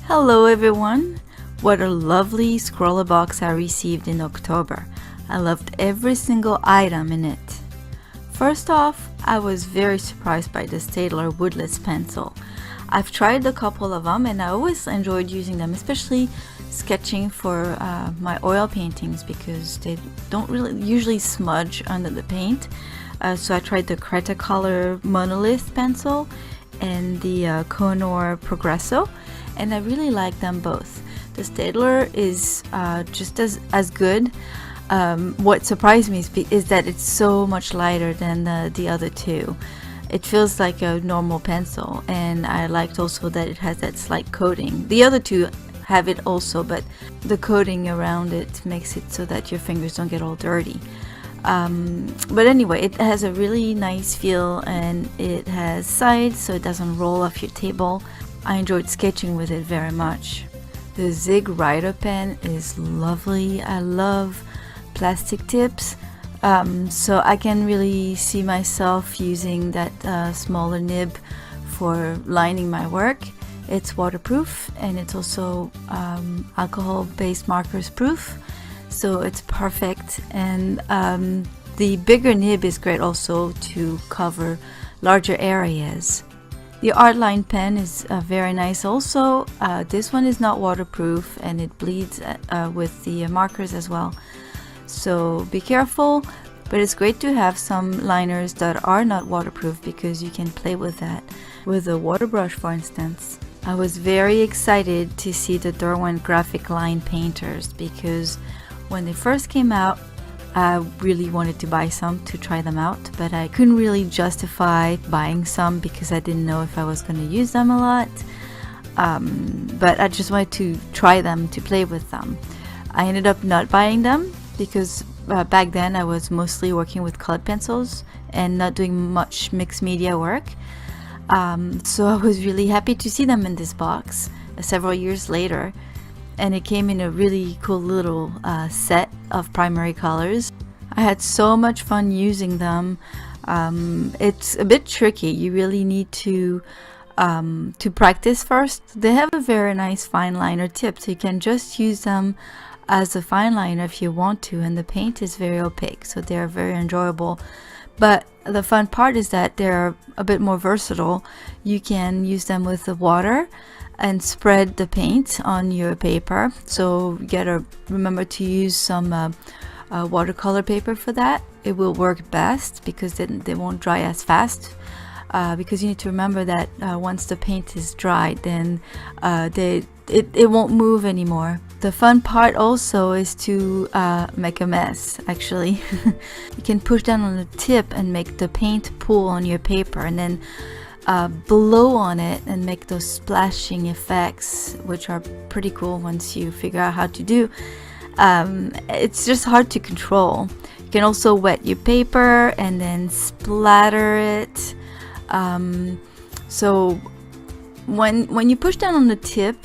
Hello everyone! What a lovely Scrawlr box I received in October. I loved every single item in it. First off, I was very surprised by the Scrawlr Woodless pencil. I've tried a couple of them and I always enjoyed using them, especially sketching for my oil paintings because they don't really usually smudge under the paint. So I tried the Cretacolor Monolith pencil and the Scrawlr Progresso, and I really like them both. The Scrawlr is just as good. What surprised me is that it's so much lighter than the other two. It feels like a normal pencil, and I liked also that it has that slight coating. The other two have it also, but the coating around it makes it so that your fingers don't get all dirty. But anyway, it has a really nice feel and it has sides so it doesn't roll off your table. I enjoyed sketching with it very much. The Zig Writer pen is lovely. I love plastic tips, so I can really see myself using that smaller nib for lining my work. It's waterproof and it's also alcohol-based markers proof, so it's perfect. And the bigger nib is great also to cover larger areas. The Artline pen is very nice also. This one is not waterproof and it bleeds with the markers as well, so be careful, but it's great to have some liners that are not waterproof because you can play with that with a water brush, for instance. I was very excited to see the Derwent Graphik Line Painters because when they first came out I really wanted to buy some to try them out, but I couldn't really justify buying some because I didn't know if I was going to use them a lot. But I just wanted to try them, to play with them. I ended up not buying them because back then I was mostly working with colored pencils and not doing much mixed media work. So I was really happy to see them in this box several years later. And it came in a really cool little set of primary colors. I had so much fun using them. It's a bit tricky. You really need to practice first. They have a very nice fine liner tip, so you can just use them as a fine liner if you want to, and the paint is very opaque, so they're very enjoyable. But the fun part is that they're a bit more versatile. You can use them with the water and spread the paint on your paper, so you gotta remember to use some watercolor paper for that. It will work best because then they won't dry as fast, because you need to remember that once the paint is dried, then it won't move anymore. The fun part also is to make a mess, actually. You can push down on the tip and make the paint pool on your paper, and then blow on it and make those splashing effects, which are pretty cool once you figure out how to do. It's just hard to control. You can also wet your paper and then splatter it. So when you push down on the tip,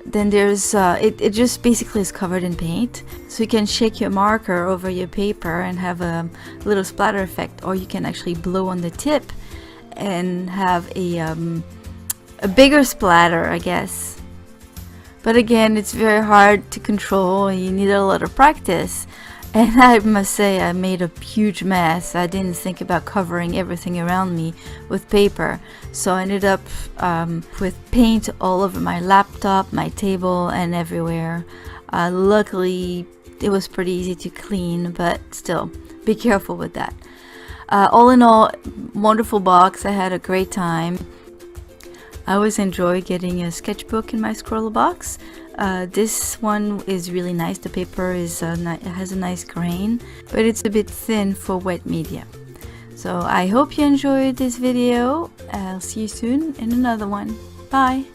then there's it just basically is covered in paint, so you can shake your marker over your paper and have a little splatter effect, or you can actually blow on the tip and have a bigger splatter, I guess. But again, it's very hard to control. You need a lot of practice, and I must say I made a huge mess. I didn't think about covering everything around me with paper, so I ended up with paint all over my laptop, my table, and everywhere. Luckily it was pretty easy to clean, but still, be careful with that. All in all, wonderful box. I had a great time. I always enjoy getting a sketchbook in my Scrawlr box. This one is really nice. The paper is has a nice grain, but it's a bit thin for wet media. So I hope you enjoyed this video. I'll see you soon in another one. Bye!